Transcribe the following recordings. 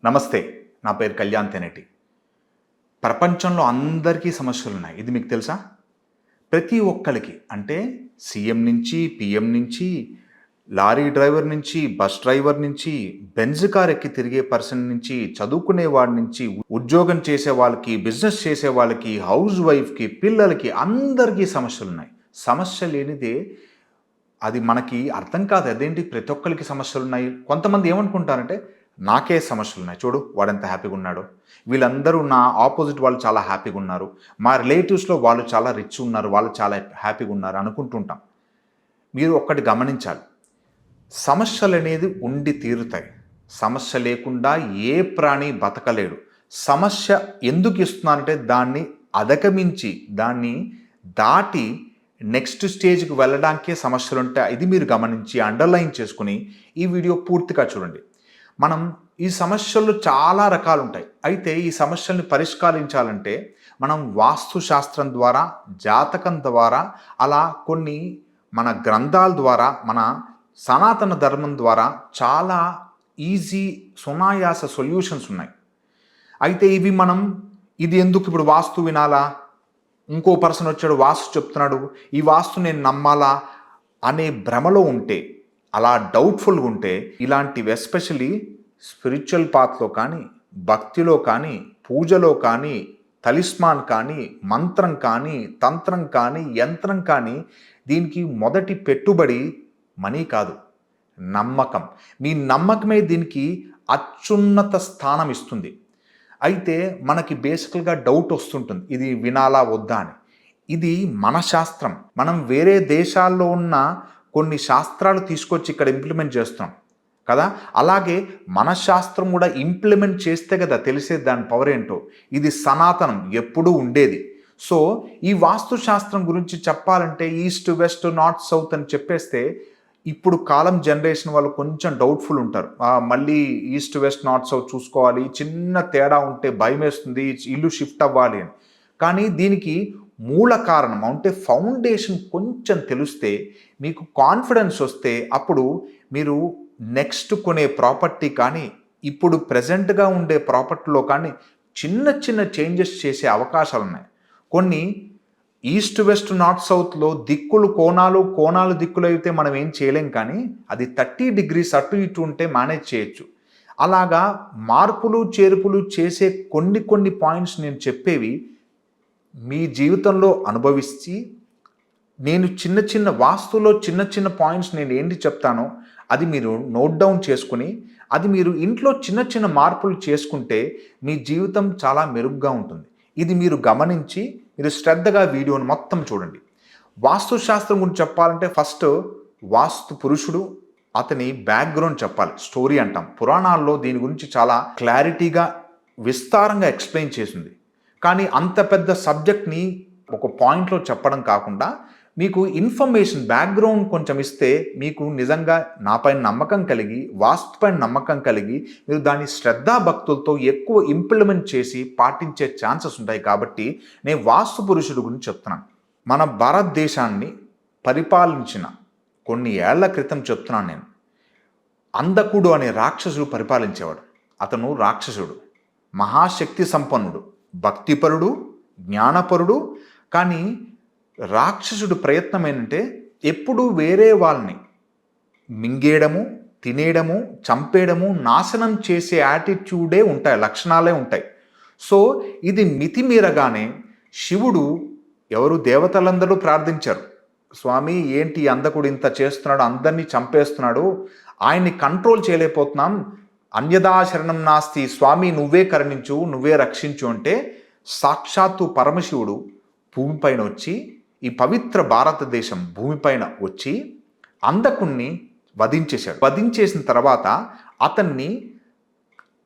నమస్తే. నా పేరు కళ్యాణ్ తెనేటి. ప్రపంచంలో అందరికీ సమస్యలున్నాయి. ఇది మీకు తెలుసా? ప్రతి ఒక్కళ్ళకి అంటే సీఎం నుంచి, పీఎం నుంచి, లారీ డ్రైవర్ నుంచి, బస్ డ్రైవర్ నుంచి, బెంజ్ కార్ ఎక్కి తిరిగే పర్సన్ నుంచి, చదువుకునే వాడి నుంచి, ఉద్యోగం చేసే వాళ్ళకి, బిజినెస్ చేసే వాళ్ళకి, హౌస్ వైఫ్‌కి, పిల్లలకి అందరికీ సమస్యలున్నాయి. సమస్య లేనిదే అది మనకి అర్థం కాదు. అదేంటి ప్రతి ఒక్కళ్ళకి సమస్యలున్నాయి. కొంతమంది ఏమనుకుంటారంటే నాకే సమస్యలున్నాయి. చూడు వాడెంత హ్యాపీగా ఉన్నాడో. వీళ్ళందరూ నా ఆపోజిట్ వాళ్ళు చాలా హ్యాపీగా ఉన్నారు. మా రిలేటివ్స్‌లో వాళ్ళు చాలా రిచ్ ఉన్నారు. వాళ్ళు చాలా హ్యాపీగా ఉన్నారు అనుకుంటుంటాం. మీరు ఒక్కటి గమనించాలి. సమస్యలనేది ఉండి తీరుతాయి. సమస్య లేకుండా ఏ ప్రాణి బతకలేడు. సమస్య ఎందుకు ఇస్తున్నానంటే దాన్ని అధిగమించి, దాన్ని దాటి నెక్స్ట్ స్టేజ్‌కి వెళ్ళడానికే సమస్యలుంటాయి. ఇది మీరు గమనించి అండర్‌లైన్ చేసుకొని ఈ వీడియో పూర్తిగా చూడండి. మనం ఈ సమస్యల్లో చాలా రకాలుంటాయి. అయితే ఈ సమస్యల్ని పరిష్కరించాలంటే మనం వాస్తు శాస్త్రం ద్వారా, జాతకం ద్వారా, అలా కొన్ని మన గ్రంథాల ద్వారా, మన సనాతన ధర్మం ద్వారా చాలా ఈజీ సునాయాస సొల్యూషన్స్ ఉన్నాయి. అయితే ఇవి మనం ఇది ఎందుకు ఇప్పుడు వాస్తు వినాలా? ఇంకో పర్సన్ వచ్చాడు వాస్తు చెప్తున్నాడు. ఈ వాస్తు నేను నమ్మాలా? అనే భ్రమలో ఉంటే, అలా డౌట్‌ఫుల్‌గా ఉంటే ఇలాంటివి ఎస్పెషల్లీ స్పిరిచువల్ పాత్‌లో కానీ, భక్తిలో కానీ, పూజలో కానీ, తలిస్మాన్ కానీ, మంత్రం కానీ, తంత్రం కానీ, యంత్రం కానీ దీనికి మొదటి పెట్టుబడి మనీ కాదు, నమ్మకం. మీ నమ్మకమే దీనికి అత్యున్నత స్థానం ఇస్తుంది. అయితే మనకి బేసికల్‌గా డౌట్ వస్తుంటుంది. ఇది వినాలా వద్దా అని. ఇది మన శాస్త్రం. మనం వేరే దేశాల్లో ఉన్న కొన్ని శాస్త్రాలు తీసుకొచ్చి ఇక్కడ ఇంప్లిమెంట్ చేస్తున్నాం కదా! అలాగే మన శాస్త్రం కూడా ఇంప్లిమెంట్ చేస్తే కదా తెలిసేది దాని పవర్ ఏంటో. ఇది సనాతనం ఎప్పుడూ ఉండేది. సో, ఈ వాస్తు శాస్త్రం గురించి చెప్పాలంటే ఈస్ట్, వెస్ట్, నార్త్, సౌత్ అని చెప్పేస్తే ఇప్పుడు కాలం జనరేషన్ వాళ్ళు కొంచెం డౌట్‌ఫుల్ ఉంటారు. మళ్ళీ ఈస్ట్, వెస్ట్, నార్త్, సౌత్ చూసుకోవాలి. చిన్న తేడా ఉంటే భయమేస్తుంది. ఇల్లు షిఫ్ట్ అవ్వాలి అని. కానీ దీనికి మూల కారణం అంటే ఫౌండేషన్ కొంచెం తెలిస్తే మీకు కాన్ఫిడెన్స్ వస్తే అప్పుడు మీరు నెక్స్ట్ కొనే ప్రాపర్టీ కానీ, ఇప్పుడు ప్రెజెంట్‌గా ఉండే ప్రాపర్టీలో కానీ చిన్న చిన్న చేంజెస్ చేసే అవకాశాలున్నాయి. కొన్ని ఈస్ట్, వెస్ట్, నార్త్, సౌత్‌లో దిక్కులు కోణాలు దిక్కులు అయితే మనం ఏం చేయలేం కానీ అది 30 డిగ్రీస్ అటు ఇటు ఉంటే మేనేజ్ చేయొచ్చు. అలాగా మార్పులు, చేర్పులు చేసే కొన్ని పాయింట్స్ నేను చెప్పేవి మీ జీవితంలో అనుభవించి నేను చిన్న వాస్తులో చిన్న పాయింట్స్ నేను ఏంటి చెప్తానో అది మీరు నోట్ డౌన్ చేసుకుని అది మీరు ఇంట్లో చిన్న మార్పులు చేసుకుంటే మీ జీవితం చాలా మెరుగ్గా ఉంటుంది. ఇది మీరు గమనించి మీరు శ్రద్ధగా వీడియోని మొత్తం చూడండి. వాస్తు శాస్త్రం గురించి చెప్పాలంటే ఫస్ట్ వాస్తు పురుషుడు అతని బ్యాక్గ్రౌండ్ చెప్పాలి. స్టోరీ అంటాం. పురాణాల్లో దీని గురించి చాలా క్లారిటీగా విస్తారంగా ఎక్స్ప్లెయిన్ చేసింది. కానీ అంత పెద్ద సబ్జెక్ట్ని ఒక పాయింట్లో చెప్పడం కాకుండా మీకు ఇన్ఫర్మేషన్ బ్యాక్గ్రౌండ్ కొంచెం ఇస్తే మీకు నిజంగా నాపైన నమ్మకం కలిగి, వాస్తుపైన నమ్మకం కలిగి మీరు దాన్ని శ్రద్ధాభక్తులతో ఎక్కువ ఇంప్లిమెంట్ చేసి పాటించే ఛాన్సెస్ ఉంటాయి. కాబట్టి నేను వాస్తు పురుషుడు గురించి చెప్తున్నాను. మన భారతదేశాన్ని పరిపాలించిన కొన్ని ఏళ్ల క్రితం చెప్తున్నాను నేను. అంధకుడు అనే రాక్షసుడు పరిపాలించేవాడు. అతను రాక్షసుడు, మహాశక్తి సంపన్నుడు, భక్తిపరుడు, జ్ఞానపరుడు. కానీ రాక్షసుడు ప్రయత్నం ఏంటంటే ఎప్పుడూ వేరే వాళ్ళని మింగేయడము, తినేయడము, చంపేయడము, నాశనం చేసే యాటిట్యూడే ఉంటాయి, లక్షణాలే ఉంటాయి. సో ఇది మితిమీరగానే శివుడు దేవతలందరూ ప్రార్థించారు. స్వామి ఏంటి అంధకుడు ఇంత చేస్తున్నాడు, అందరినీ చంపేస్తున్నాడు, ఆయన్ని కంట్రోల్ చేయలేకపోతున్నాం, అన్యదా శరణం నాస్తి, స్వామి నువ్వే కరుణించు, నువ్వే రక్షించు అంటే సాక్షాత్తు పరమశివుడు భూమిపైన వచ్చి ఈ పవిత్ర భారతదేశం భూమిపైన వచ్చి అంధకుణ్ణి వధించేశాడు. వధించేసిన తర్వాత అతన్ని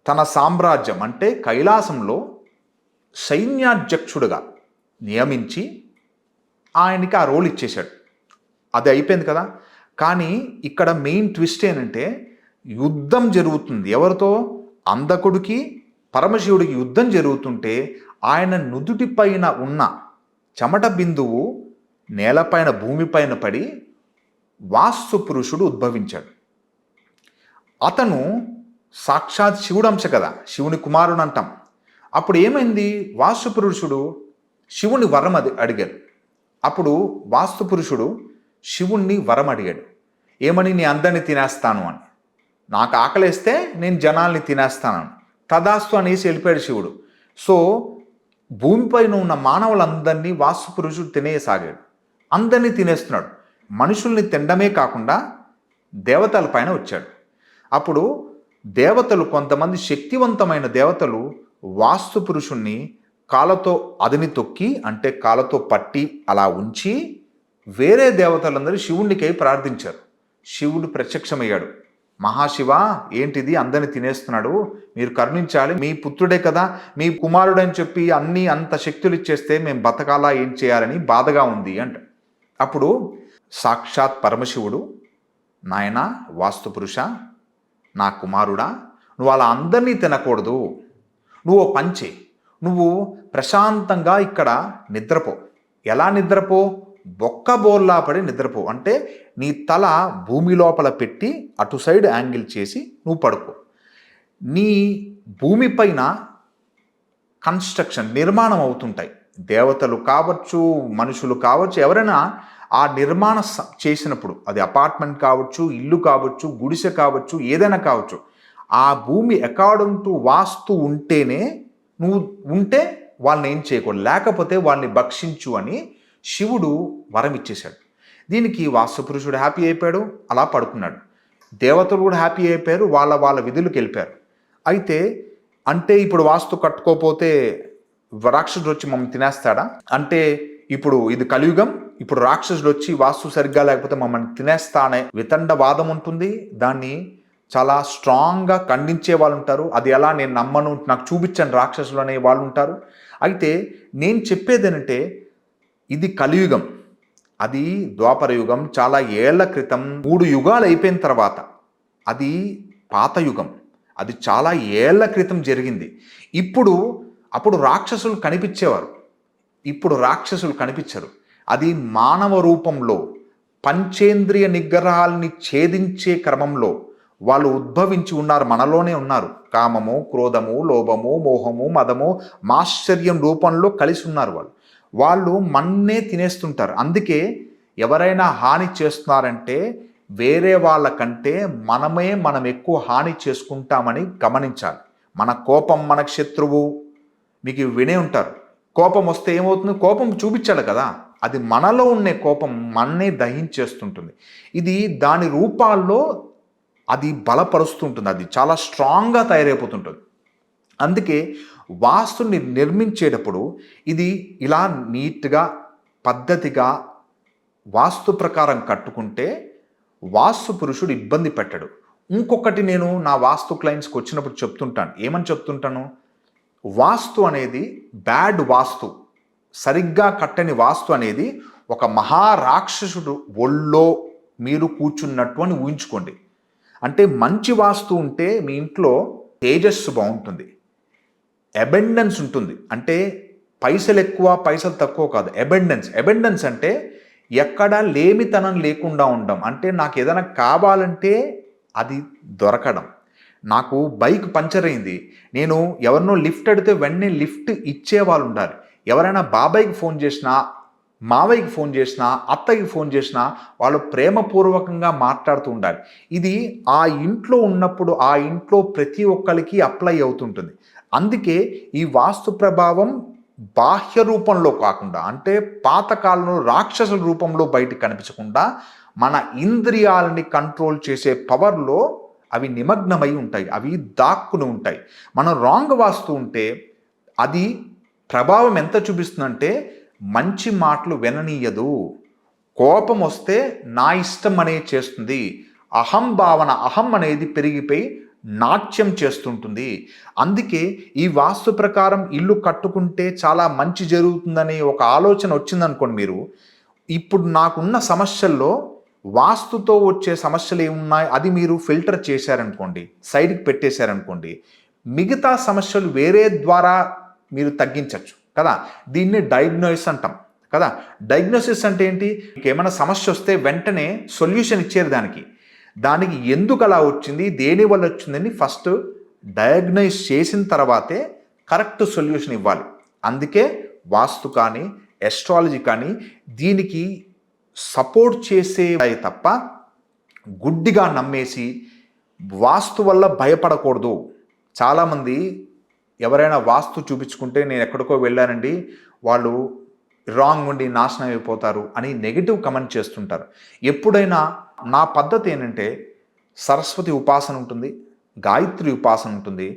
తన సామ్రాజ్యం అంటే కైలాసంలో సైన్యాధ్యక్షుడుగా నియమించి ఆయనకి ఆ రోల్ ఇచ్చేశాడు. అది అయిపోయింది కదా. కానీ ఇక్కడ మెయిన్ ట్విస్ట్ ఏంటంటే యుద్ధం జరుగుతుంది. ఎవరితో? అంధకుడికి పరమశివుడికి యుద్ధం జరుగుతుంటే ఆయన నుదుటిపైన ఉన్న చెమట బిందువు నేలపైన భూమిపైన పడి వాస్తు పురుషుడు ఉద్భవించాడు. అతను సాక్షాత్ శివుడు అంశ కదా, శివుని కుమారుడు అంటాం. అప్పుడు ఏమైంది, వాస్తు పురుషుడు శివుని వరం అడిగాడు. అప్పుడు వాస్తు పురుషుడు శివుణ్ణి వరం అడిగాడు. ఏమని, నీ అందరిని తినేస్తాను అని, నాకు ఆకలేస్తే నేను జనాల్ని తినేస్తాను. తదాస్తు అనేసి వెళ్ళిపోయాడు శివుడు. సో భూమిపైన ఉన్న మానవులందరినీ వాస్తు పురుషుడు తినేయసాగాడు. అందరినీ తినేస్తున్నాడు. మనుషుల్ని తినడమే కాకుండా దేవతల పైన వచ్చాడు. అప్పుడు దేవతలు, కొంతమంది శక్తివంతమైన దేవతలు వాస్తు పురుషుణ్ణి కాళ్ళతో అదిని తొక్కి, అంటే కాళ్ళతో పట్టి అలా ఉంచి వేరే దేవతలందరూ శివుడికై ప్రార్థించారు. శివుడు ప్రత్యక్షమయ్యాడు. మహాశివ, ఏంటిది, అందరిని తినేస్తున్నాడు, మీరు కరుణించాలి, మీ పుత్రుడే కదా, మీ కుమారుడని చెప్పి అన్నీ అంత శక్తులు ఇచ్చేస్తే మేము బతకాలా, ఏం చేయాలని బాధగా ఉంది అంట. అప్పుడు సాక్షాత్ పరమశివుడు, నాయనా వాస్తు పురుష, నా కుమారుడా, నువ్వు అలా అందరినీ తినకూడదు, నువ్వు పంచే, నువ్వు ప్రశాంతంగా ఇక్కడ నిద్రపో. ఎలా నిద్రపో, బొక్క బోర్లా పడి నిద్రపో. అంటే నీ తల భూమి లోపల పెట్టి అటు సైడ్ యాంగిల్ చేసి నువ్వు పడుకో. నీ భూమిపైన కన్స్ట్రక్షన్, నిర్మాణం అవుతుంటాయి. దేవతలు కావచ్చు, మనుషులు కావచ్చు, ఎవరైనా ఆ నిర్మాణం చేసినప్పుడు, అది అపార్ట్మెంట్ కావచ్చు, ఇల్లు కావచ్చు, గుడిసె కావచ్చు, ఏదైనా కావచ్చు, ఆ భూమి అకార్డింగ్ టు వాస్తు ఉంటేనే నువ్వు ఉంటే వాళ్ళని ఏం చేయకూడదు, లేకపోతే వాళ్ళని భక్షించు అని శివుడు వరం ఇచ్చేశాడు. దీనికి వాస్తు పురుషుడు హ్యాపీ అయిపోయాడు, అలా పడుకున్నాడు. దేవతలు కూడా హ్యాపీ అయిపోయారు, వాళ్ళ వాళ్ళ విధులకు వెళ్ళిపోయారు. అయితే అంటే ఇప్పుడు వాస్తు కట్టుకోపోతే రాక్షసుడు వచ్చి మమ్మల్ని తినేస్తాడా అంటే, ఇప్పుడు ఇది కలియుగం, ఇప్పుడు రాక్షసుడు వచ్చి వాస్తు సరిగ్గా లేకపోతే మమ్మల్ని తినేస్తా అనే వితండవాదం ఉంటుంది. దాన్ని చాలా స్ట్రాంగ్గా ఖండించే వాళ్ళు ఉంటారు. అది ఎలా, నేను నమ్మను, నాకు చూపించండి రాక్షసులు అనే వాళ్ళు ఉంటారు. అయితే నేను చెప్పేది ఏంటంటే, ఇది కలియుగం, అది ద్వాపర యుగం, చాలా ఏళ్ల క్రితం, 3 యుగాలు అయిపోయిన తర్వాత, అది పాత యుగం, అది చాలా ఏళ్ల క్రితం జరిగింది. అప్పుడు రాక్షసులు కనిపించేవారు, ఇప్పుడు రాక్షసులు కనిపించరు. అది మానవ రూపంలో పంచేంద్రియ నిగ్రహాల్ని ఛేదించే క్రమంలో వాళ్ళు ఉద్భవించి ఉన్నారు, మనలోనే ఉన్నారు. కామము, క్రోధము, లోభము, మోహము, మదము, మాశ్చర్యం రూపంలో కలిసి ఉన్నారు. వాళ్ళు మన్నే తినేస్తుంటారు. అందుకే ఎవరైనా హాని చేస్తున్నారంటే వేరే వాళ్ళకంటే మనం ఎక్కువ హాని చేసుకుంటామని గమనించాలి. మన కోపం మనకు శత్రువు, మీకు వినే ఉంటారు. కోపం వస్తే ఏమవుతుంది, కోపం చూపించాలి కదా, అది మనలో ఉండే కోపం మన్నే దహించేస్తుంటుంది. ఇది దాని రూపాల్లో అది బలపరుస్తుంటుంది, అది చాలా స్ట్రాంగ్గా తయారైపోతుంటుంది. అందుకే వాస్తుని నిర్మించేటప్పుడు ఇది ఇలా నీట్గా పద్ధతిగా వాస్తు ప్రకారం కట్టుకుంటే వాస్తు పురుషుడు ఇబ్బంది పెట్టడు. ఇంకొకటి నేను నా వాస్తు క్లయింట్స్కి వచ్చినప్పుడు చెప్తుంటాను, ఏమని చెప్తుంటాను, వాస్తు అనేది బ్యాడ్ వాస్తు, సరిగ్గా కట్టని వాస్తు అనేది ఒక మహారాక్షసుడు ఒళ్ళో మీరు కూర్చున్నట్టు అని ఊహించుకోండి. అంటే మంచి వాస్తు ఉంటే మీ ఇంట్లో తేజస్సు బాగుంటుంది, అబెండెన్స్ ఉంటుంది. అంటే పైసలు ఎక్కువ పైసలు తక్కువ కాదు, అబెండెన్స్ అంటే ఎక్కడా లేమితనం లేకుండా ఉండడం. అంటే నాకు ఏదైనా కావాలంటే అది దొరకడం. నాకు బైక్ పంచర్ అయింది, నేను ఎవరినో లిఫ్ట్ అడిగితే వెంటనే లిఫ్ట్ ఇచ్చే వాళ్ళు ఉండాలి. ఎవరైనా బాబాయ్కి ఫోన్ చేసినా, మావయ్యకి ఫోన్ చేసినా, అత్తకి ఫోన్ చేసినా వాళ్ళు ప్రేమపూర్వకంగా మాట్లాడుతూ ఉండాలి. ఇది ఆ ఇంట్లో ఉన్నప్పుడు ఆ ఇంట్లో ప్రతి ఒక్కరికి అప్లై అవుతుంటుంది. అందుకే ఈ వాస్తు ప్రభావం బాహ్య రూపంలో కాకుండా, అంటే పాతకాలంలో రాక్షసుల రూపంలో బయటకు కనిపించకుండా మన ఇంద్రియాలని కంట్రోల్ చేసే పవర్లో అవి నిమగ్నమై ఉంటాయి, అవి దాక్కుని ఉంటాయి. మనం రాంగ్ వాస్తు ఉంటే అది ప్రభావం ఎంత చూపిస్తుందంటే, మంచి మాటలు విననీయదు, కోపం వస్తే నా ఇష్టం అనేది చేస్తుంది, అహం భావన, అహం అనేది పెరిగిపోయి నాట్యం చేస్తుంటుంది. అందుకే ఈ వాస్తు ప్రకారం ఇల్లు కట్టుకుంటే చాలా మంచి జరుగుతుందనే ఒక ఆలోచన వచ్చిందనుకోండి మీరు, ఇప్పుడు నాకున్న సమస్యల్లో వాస్తుతో వచ్చే సమస్యలు ఏమున్నాయి అది మీరు ఫిల్టర్ చేశారనుకోండి, సైడ్కి పెట్టేశారనుకోండి, మిగతా సమస్యలు వేరే ద్వారా మీరు తగ్గించవచ్చు కదా. దీన్ని డయాగ్నోసిస్ అంటాం కదా. డయాగ్నోసిస్ అంటే ఏంటి, మీకు ఏమైనా సమస్య వస్తే వెంటనే సొల్యూషన్ ఇచ్చేది దానికి. దానికి ఎందుకు అలా వచ్చింది, దేనివల్ల వచ్చిందని ఫస్ట్ డయాగ్నైజ్ చేసిన తర్వాతే కరెక్ట్ సొల్యూషన్ ఇవ్వాలి. అందుకే వాస్తు కానీ ఎస్ట్రాలజీ కానీ దీనికి సపోర్ట్ చేసేవి తప్ప గుడ్డిగా నమ్మేసి వాస్తు వల్ల భయపడకూడదు. చాలామంది ఎవరైనా వాస్తు చూపించుకుంటే నేను ఎక్కడికో వెళ్ళానండి, వాళ్ళు రాంగ్ ఉండి నాశనం అయిపోతారు అని నెగిటివ్ కమెంట్ చేస్తుంటారు. ఎప్పుడైనా నా పద్ధతి ఏంటంటే సరస్వతి ఉపాసన ఉంటుంది, గాయత్రి ఉపాసన ఉంటుంది,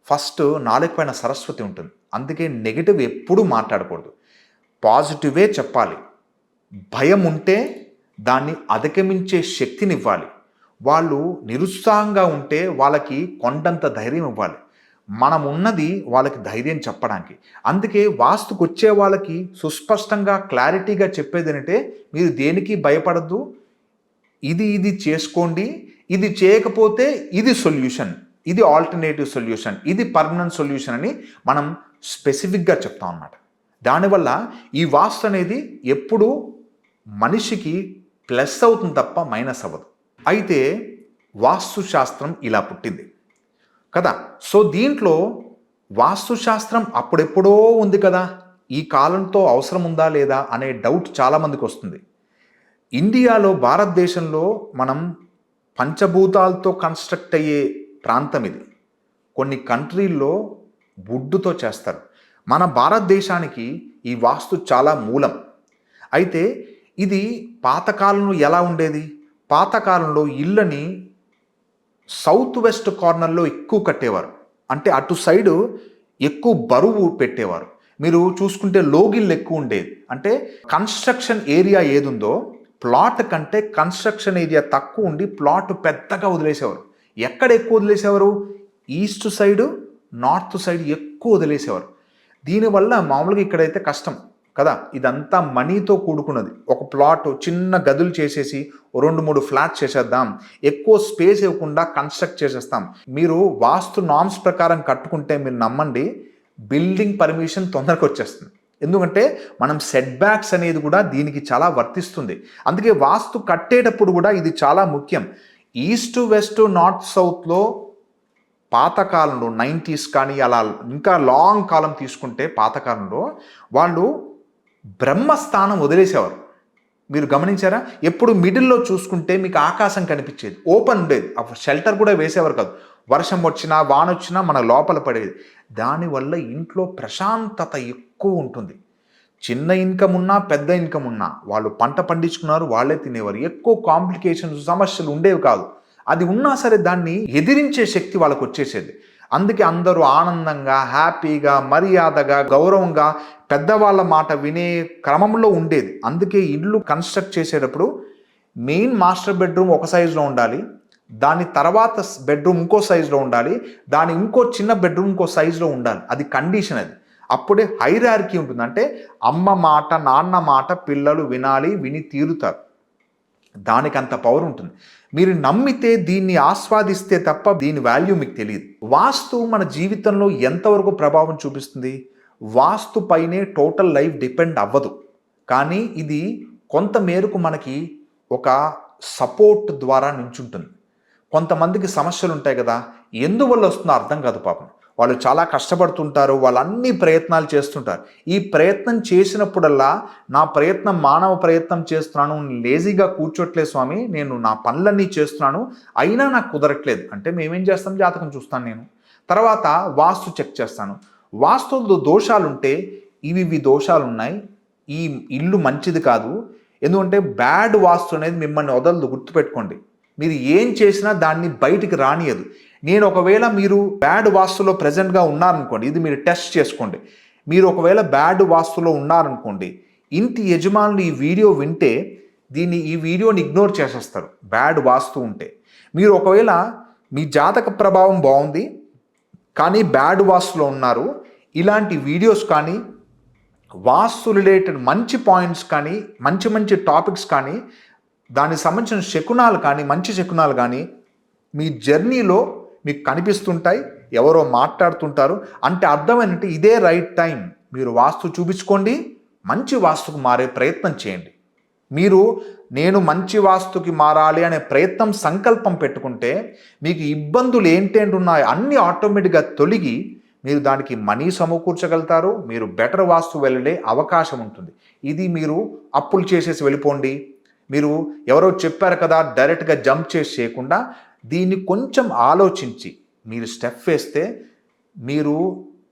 ఫస్ట్ నాలుగు పైన సరస్వతి ఉంటుంది. అందుకే నెగిటివ్ ఎప్పుడూ మాట్లాడకూడదు, పాజిటివే చెప్పాలి. భయం ఉంటే దాన్ని అధిగమించే శక్తిని ఇవ్వాలి. వాళ్ళు నిరుత్సాహంగా ఉంటే వాళ్ళకి కొండంత ధైర్యం ఇవ్వాలి. మనం ఉన్నది వాళ్ళకి ధైర్యం చెప్పడానికి. అందుకే వాస్తుకు వచ్చే వాళ్ళకి సుస్పష్టంగా క్లారిటీగా చెప్పేది ఏంటంటే మీరు దేనికి భయపడద్దు, ఇది చేసుకోండి, ఇది చేయకపోతే ఇది సొల్యూషన్, ఇది ఆల్టర్నేటివ్ సొల్యూషన్, ఇది పర్మనెంట్ సొల్యూషన్ అని మనం స్పెసిఫిక్గా చెప్తాం అన్నమాట. దానివల్ల ఈ వాస్తు అనేది ఎప్పుడూ మనిషికి ప్లస్ అవుతుంది తప్ప మైనస్ అవ్వదు. అయితే వాస్తుశాస్త్రం ఇలా పుట్టింది కదా. సో దీంట్లో వాస్తుశాస్త్రం అప్పుడెప్పుడో ఉంది కదా, ఈ కాలంతో అవసరం ఉందా లేదా అనే డౌట్ చాలామందికి వస్తుంది. ఇండియాలో, భారతదేశంలో మనం పంచభూతాలతో కన్స్ట్రక్ట్ అయ్యే ప్రాంతం ఇది. కొన్ని కంట్రీల్లో వుడ్డుతో చేస్తారు. మన భారతదేశానికి ఈ వాస్తు చాలా మూలం. అయితే ఇది పాతకాలంలో ఎలా ఉండేది, పాతకాలంలో ఇళ్ళని సౌత్ వెస్ట్ కార్నర్లో ఎక్కువ కట్టేవారు. అంటే అటు సైడు ఎక్కువ బరువు పెట్టేవారు. మీరు చూసుకుంటే లోగిళ్ళు ఎక్కువ ఉండేది. అంటే కన్స్ట్రక్షన్ ఏరియా ఏదుందో ప్లాట్ కంటే కన్స్ట్రక్షన్ ఏరియా తక్కువ ఉండి ప్లాట్ పెద్దగా వదిలేసేవారు. ఎక్కడ ఎక్కువ వదిలేసేవారు, ఈస్ట్ సైడు, నార్త్ సైడ్ ఎక్కువ వదిలేసేవారు. దీనివల్ల మామూలుగా ఇక్కడైతే కష్టం కదా, ఇదంతా మనీతో కూడుకున్నది. ఒక ప్లాట్ చిన్న గదులు చేసేసి 2-3 ఫ్లాట్స్ చేసేద్దాం, ఎక్కువ స్పేస్ ఇవ్వకుండా కన్స్ట్రక్ట్ చేసేస్తాం. మీరు వాస్తు నామ్స్ ప్రకారం కట్టుకుంటే మీరు నమ్మండి, బిల్డింగ్ పర్మిషన్ తొందరగా వచ్చేస్తుంది. ఎందుకంటే మనం సెట్ బ్యాక్స్ అనేది కూడా దీనికి చాలా వర్తిస్తుంది. అందుకే వాస్తు కట్టేటప్పుడు కూడా ఇది చాలా ముఖ్యం. ఈస్ట్ వెస్ట్ నార్త్ సౌత్లో పాతకాలంలో 90s కానీ అలా ఇంకా లాంగ్ కాలం తీసుకుంటే పాతకాలంలో వాళ్ళు బ్రహ్మస్థానం వదిలేసేవారు. మీరు గమనించారా? ఎప్పుడు మిడిల్లో చూసుకుంటే మీకు ఆకాశం కనిపించేది, ఓపెన్ ఉండేది. అప్పుడు షెల్టర్ కూడా వేసేవారు కాదు. వర్షం వచ్చినా వాన వచ్చినా మన లోపల పడేది. దానివల్ల ఇంట్లో ప్రశాంతత ఎక్కువ ఉంటుంది. చిన్న ఇన్కమ్ ఉన్నా పెద్ద ఇన్కమ్ ఉన్నా వాళ్ళు పంట పండించుకున్నారు, వాళ్ళే తినేవారు. ఎక్కువ కాంప్లికేషన్స్, సమస్యలు ఉండేవి కాదు. అది ఉన్నా సరే దాన్ని ఎదిరించే శక్తి వాళ్ళకు వచ్చేసేది. అందుకే అందరూ ఆనందంగా, హ్యాపీగా, మర్యాదగా, గౌరవంగా పెద్దవాళ్ళ మాట వినే క్రమంలో ఉండేది. అందుకే ఇల్లు కన్స్ట్రక్ట్ చేసేటప్పుడు మెయిన్ మాస్టర్ బెడ్రూమ్ ఒక సైజులో ఉండాలి, దాని తర్వాత బెడ్రూమ్ ఇంకో సైజులో ఉండాలి, దాని ఇంకో చిన్న బెడ్రూమ్ ఇంకో సైజులో ఉండాలి. అది కండిషన్. అది అప్పుడే హైరార్కీ ఉంటుంది. అంటే అమ్మ మాట, నాన్న మాట పిల్లలు వినాలి, విని తీరుతారు. దానికి అంత పవర్ ఉంటుంది. మీరు నమ్మితే, దీన్ని ఆస్వాదిస్తే తప్ప దీని వాల్యూ మీకు తెలియదు. వాస్తు మన జీవితంలో ఎంతవరకు ప్రభావం చూపిస్తుంది? వాస్తు పైనే టోటల్ లైఫ్ డిపెండ్ అవ్వదు, కానీ ఇది కొంత మేరకు మనకి ఒక సపోర్ట్ ద్వారా నించుంటుంది. కొంతమందికి సమస్యలు ఉంటాయి కదా, ఎందువల్ల వస్తుందో అర్థం కాదు పాపం. వాళ్ళు చాలా కష్టపడుతుంటారు, వాళ్ళు అన్ని ప్రయత్నాలు చేస్తుంటారు. ఈ ప్రయత్నం చేసినప్పుడల్లా నా ప్రయత్నం మానవ ప్రయత్నం చేస్తున్నాను, లేజీగా కూర్చోట్లేదు స్వామి, నేను నా పనులన్నీ చేస్తున్నాను, అయినా నాకు కుదరట్లేదు అంటే మేమేం చేస్తాం, జాతకం చూస్తాను నేను, తర్వాత వాస్తు చెక్ చేస్తాను. వాస్తులో దోషాలుంటే ఇవి దోషాలు ఉన్నాయి, ఈ ఇల్లు మంచిది కాదు. ఎందుకంటే బ్యాడ్ వాస్తు అనేది మిమ్మల్ని వదలదు, గుర్తుపెట్టుకోండి. మీరు ఏం చేసినా దాన్ని బయటికి రానియదు. నేను ఒకవేళ మీరు బ్యాడ్ వాస్తులో ప్రజెంట్గా ఉన్నారనుకోండి, ఇది మీరు టెస్ట్ చేసుకోండి. మీరు ఒకవేళ బ్యాడ్ వాస్తులో ఉన్నారనుకోండి, ఇంటి యజమానులు ఈ వీడియో వింటే ఈ వీడియోని ఇగ్నోర్ చేసేస్తారు బ్యాడ్ వాస్తు ఉంటే. మీరు ఒకవేళ మీ జాతక ప్రభావం బాగుంది కానీ బ్యాడ్ వాస్తులో ఉన్నారు, ఇలాంటి వీడియోస్ కానీ వాస్తు రిలేటెడ్ మంచి పాయింట్స్ కానీ మంచి టాపిక్స్ కానీ దానికి సంబంధించిన శకునాలు కానీ మంచి శకునాలు కానీ మీ జర్నీలో మీకు కనిపిస్తుంటాయి, ఎవరో మాట్లాడుతుంటారు అంటే అర్థమైనట్టు ఇదే రైట్ టైం. మీరు వాస్తు చూపించుకోండి, మంచి వాస్తుకు మారే ప్రయత్నం చేయండి. మీరు నేను మంచి వాస్తుకి మారాలి అనే ప్రయత్నం సంకల్పం పెట్టుకుంటే మీకు ఇబ్బందులు ఏంటేంటి ఉన్నాయో అన్నీ ఆటోమేటిక్గా తొలగి మీరు దానికి మనీ సమకూర్చగలుగుతారు. మీరు బెటర్ వాస్తు వెళ్ళే అవకాశం ఉంటుంది. ఇది మీరు అప్పులు చేసేసి వెళ్ళిపోండి, మీరు ఎవరో చెప్పారు కదా డైరెక్ట్గా జంప్ చేసి చేయకుండా దీన్ని కొంచెం ఆలోచించి మీరు స్టెప్ వేస్తే మీరు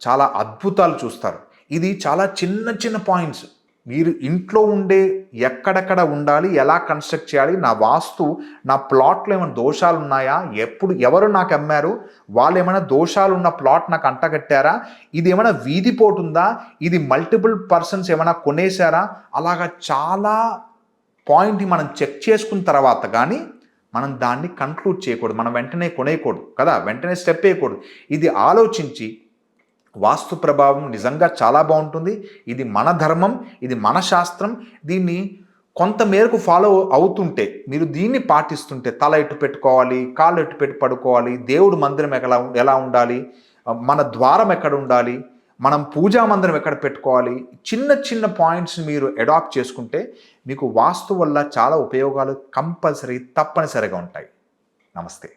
చాలా అద్భుతాలు చూస్తారు. ఇది చాలా చిన్న చిన్న పాయింట్స్. మీరు ఇంట్లో ఉండే ఎక్కడెక్కడ ఉండాలి, ఎలా కన్స్ట్రక్ట్ చేయాలి, నా వాస్తు నా ప్లాట్లో ఏమైనా దోషాలు ఉన్నాయా, ఎవరు నాకు అమ్మారు, వాళ్ళు ఏమైనా దోషాలు ఉన్న ప్లాట్ నాకు అంటగట్టారా, ఇది ఏమైనా వీధి పోటుందా, ఇది మల్టిపుల్ పర్సన్స్ ఏమైనా కొనేశారా, అలాగా చాలా పాయింట్ని మనం చెక్ చేసుకున్న తర్వాత కానీ మనం దాన్ని కంక్లూడ్ చేయకూడదు. మనం వెంటనే కొనేయకూడదు కదా, వెంటనే స్టెప్ వేయకూడదు. ఇది ఆలోచించి వాస్తు ప్రభావం నిజంగా చాలా బాగుంటుంది. ఇది మన ధర్మం, ఇది మన శాస్త్రం. దీన్ని కొంత మేరకు ఫాలో అవుతుంటే, మీరు దీన్ని పాటిస్తుంటే, తల ఎటు పెట్టుకోవాలి, కాళ్ళు ఎటు పెట్టి పడుకోవాలి, దేవుడు మందిరం ఎలా ఉండాలి, మన ద్వారం ఎక్కడ ఉండాలి, మనం పూజా మందిరం ఎక్కడ పెట్టుకోవాలి, చిన్న చిన్న పాయింట్స్ మీరు అడాప్ట్ చేసుకుంటే మీకు వాస్తు వల్ల చాలా ఉపయోగాలు కంపల్సరీ తప్పనిసరిగా ఉంటాయి. నమస్తే.